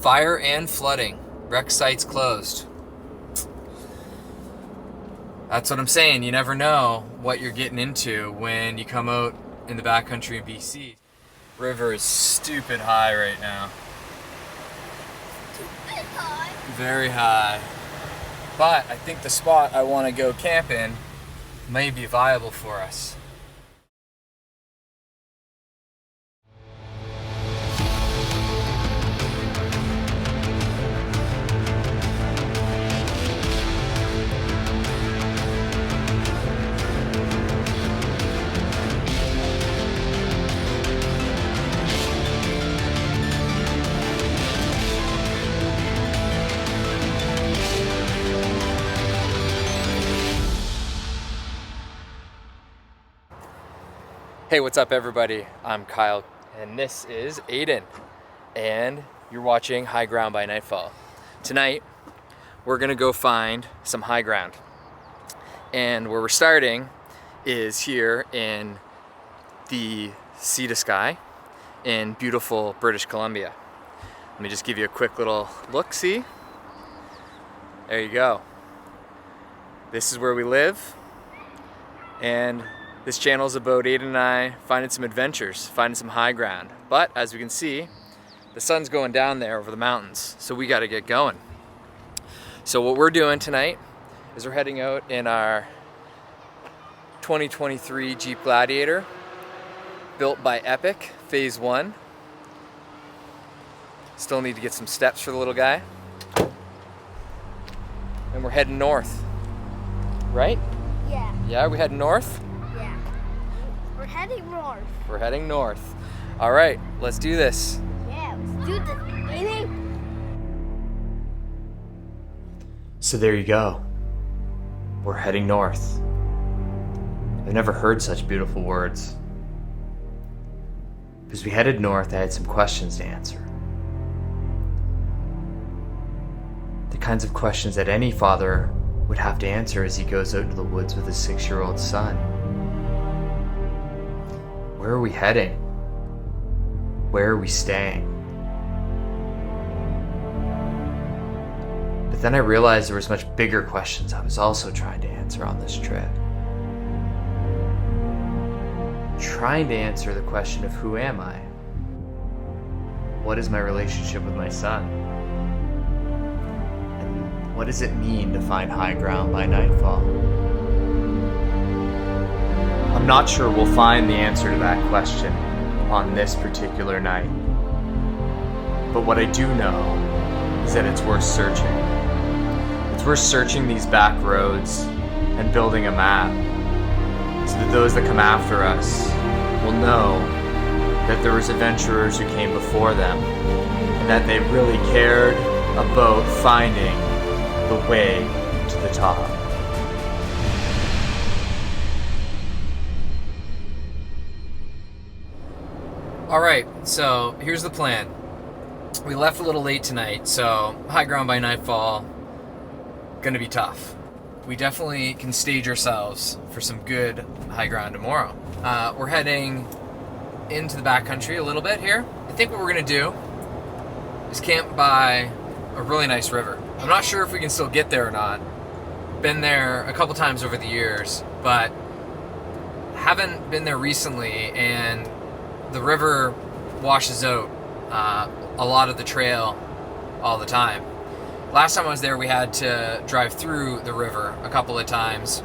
Fire and flooding. Wreck sites closed. That's what I'm saying. You never know what you're getting into when you come out in the backcountry in BC. River is stupid high right now. Stupid high. Very high. But I think the spot I want to go camping may be viable for us. Hey, what's up everybody? I'm Kyle and this is Aiden and you're watching High Ground by Nightfall. Tonight we're gonna go find some high ground, and where we're starting is here in the sea to sky in beautiful British Columbia. Let me just give you a quick little look-see. There you go. This is where we live, and this channel is about Aiden and I finding some adventures, finding some high ground. But as we can see, the sun's going down there over the mountains, so we gotta get going. So what we're doing tonight is we're heading out in our 2023 Jeep Gladiator, built by Epic, phase 1. Still need to get some steps for the little guy. And we're heading north, right? Yeah. Yeah, are we heading north? Yeah. We're heading north. We're heading north. All right, let's do this. Yeah, let's do this, baby. So there you go. We're heading north. I've never heard such beautiful words. As we headed north, I had some questions to answer. The kinds of questions that any father would have to answer as he goes out into the woods with his 6-year-old son. Where are we heading? Where are we staying? But then I realized there was much bigger questions I was also trying to answer on this trip. Trying to answer the question of who am I? What is my relationship with my son? And what does it mean to find high ground by nightfall? I'm not sure we'll find the answer to that question on this particular night. But what I do know is that it's worth searching. It's worth searching these back roads and building a map so that those that come after us will know that there was adventurers who came before them and that they really cared about finding the way to the top. Alright, so here's the plan. We left a little late tonight, so high ground by nightfall, gonna be tough. We definitely can stage ourselves for some good high ground tomorrow. We're heading into the backcountry a little bit here. I think what we're gonna do is camp by a really nice river. I'm not sure if we can still get there or not. Been there a couple times over the years, but haven't been there recently, and the river washes out a lot of the trail all the time. Last time I was there, we had to drive through the river a couple of times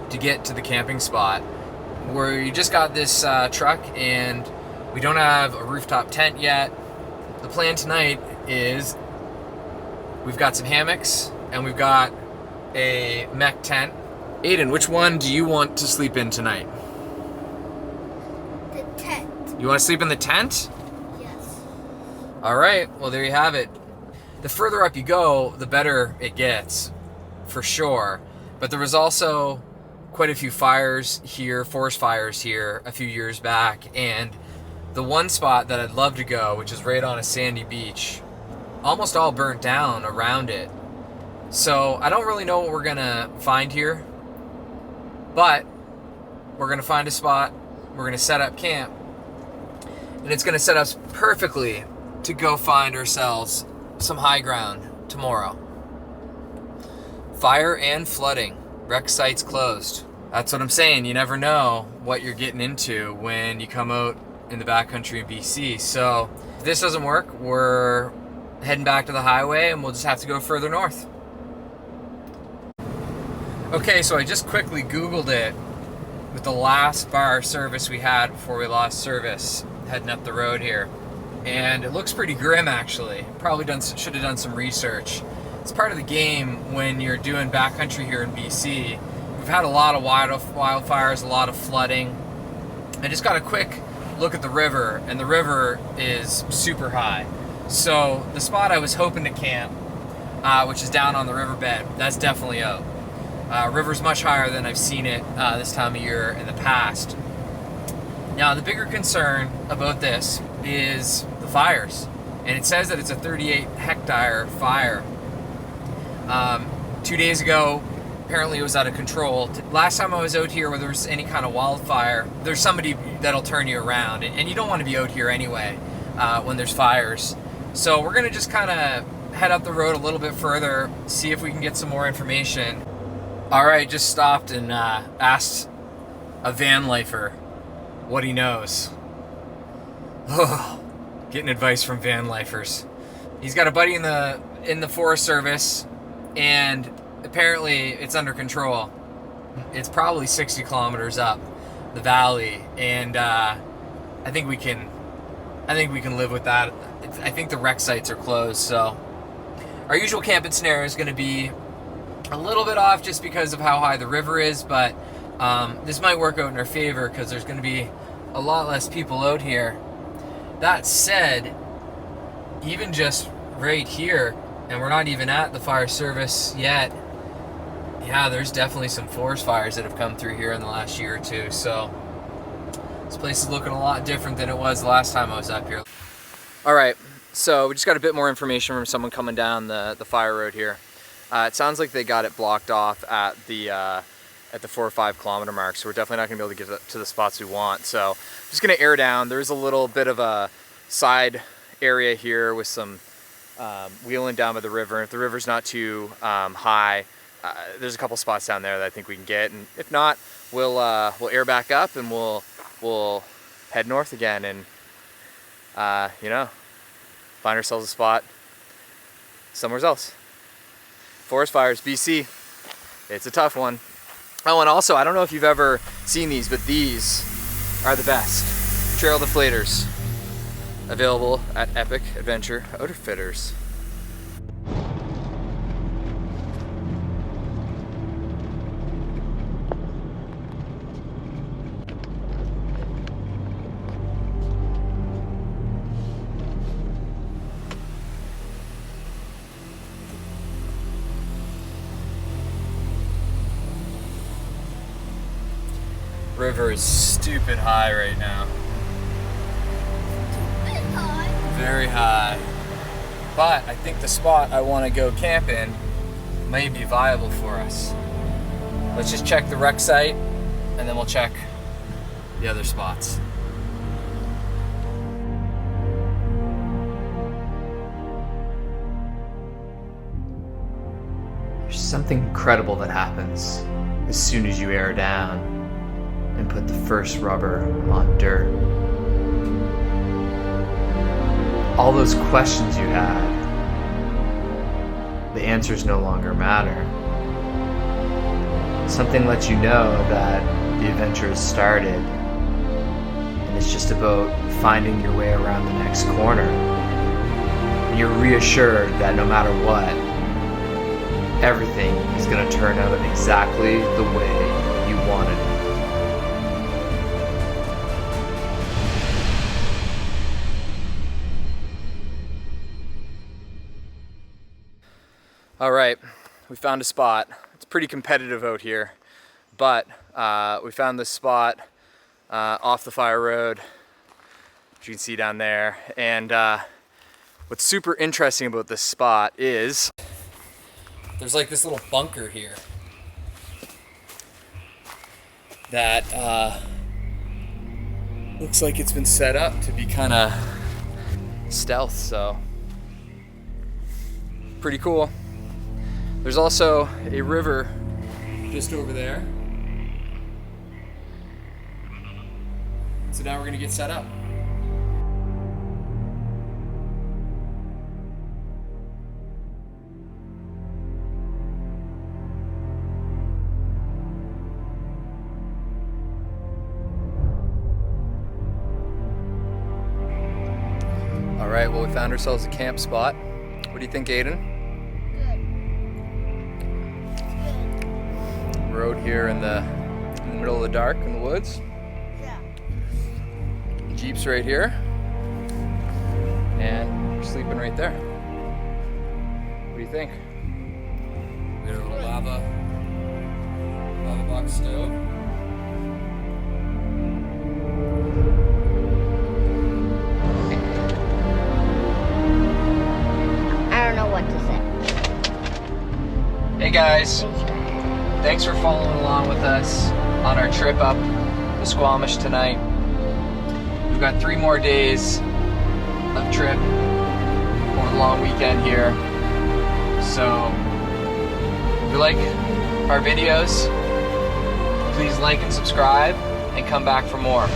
to get to the camping spot. We just got this truck and we don't have a rooftop tent yet. The plan tonight is we've got some hammocks and we've got a mech tent. Aiden, which one do you want to sleep in tonight? The tent. You want to sleep in the tent? Yes. All right, well there you have it. The further up you go, the better it gets, for sure. But there was also quite a few fires here, forest fires here, a few years back, and the one spot that I'd love to go, which is right on a sandy beach, almost all burnt down around it. So I don't really know what we're gonna find here, but we're gonna find a spot, we're gonna set up camp, and it's gonna set us perfectly to go find ourselves some high ground tomorrow. Fire and flooding. Wreck sites closed. That's what I'm saying. You never know what you're getting into when you come out in the backcountry in BC. So if this doesn't work, we're heading back to the highway and we'll just have to go further north. Okay, so I just quickly Googled it with the last bar service we had before we lost service heading up the road here. And it looks pretty grim, actually. Probably should have done some research. It's part of the game when you're doing backcountry here in BC. We've had a lot of wildfires, a lot of flooding. I just got a quick look at the river, and the river is super high. So the spot I was hoping to camp, which is down on the riverbed, that's definitely out. River's much higher than I've seen it this time of year in the past. Now, the bigger concern about this is the fires. And it says that it's a 38 hectare fire. 2 days ago, apparently it was out of control. Last time I was out here where there was any kind of wildfire, there's somebody that'll turn you around. And you don't want to be out here anyway when there's fires. So we're gonna just kind of head up the road a little bit further, see if we can get some more information. All right, just stopped and asked a van lifer what he knows. Oh, getting advice from van lifers. He's got a buddy in the Forest Service, and apparently it's under control. It's probably 60 kilometers up the valley, and I think we can live with that. I think the wreck sites are closed, so our usual camping scenario is going to be a little bit off just because of how high the river is, but this might work out in our favor because there's going to be a lot less people out here. That said, even just right here, and we're not even at the fire service yet, yeah, there's definitely some forest fires that have come through here in the last year or two, so this place is looking a lot different than it was the last time I was up here. All right, so we just got a bit more information from someone coming down the fire road here. It sounds like they got it blocked off at the 4 or 5 kilometer mark, so we're definitely not gonna be able to get to the spots we want. So I'm just gonna air down. There's a little bit of a side area here with some wheeling down by the river. If the river's not too high, there's a couple spots down there that I think we can get, and if not, we'll air back up and we'll head north again and you know, find ourselves a spot somewhere else. Forest fires, BC, it's a tough one. Oh, and also, I don't know if you've ever seen these, but these are the best. Trail deflators, available at Epic4x4 Outfitters. River is stupid high right now. Very high. But I think the spot I want to go camp in may be viable for us. Let's just check the wreck site and then we'll check the other spots. There's something incredible that happens as soon as you air down and put the first rubber on dirt. All those questions you had, the answers no longer matter. Something lets you know that the adventure has started, and it's just about finding your way around the next corner. And you're reassured that no matter what, everything is going to turn out exactly the way you wanted it. All right, we found a spot. It's pretty competitive out here, but we found this spot off the fire road, which you can see down there. And what's super interesting about this spot is there's like this little bunker here that looks like it's been set up to be kind of stealth, so pretty cool. There's also a river just over there. So now we're gonna get set up. All right, well, we found ourselves a camp spot. What do you think, Aiden? Good. Road here in the middle of the dark in the woods. Yeah. Jeep's right here. And we're sleeping right there. What do you think? We got a little lava box stove. I don't know what to say. Hey guys, thanks for following along with us on our trip up the Squamish tonight. We've got 3 more days of trip over the long weekend here. So, if you like our videos, please like and subscribe and come back for more.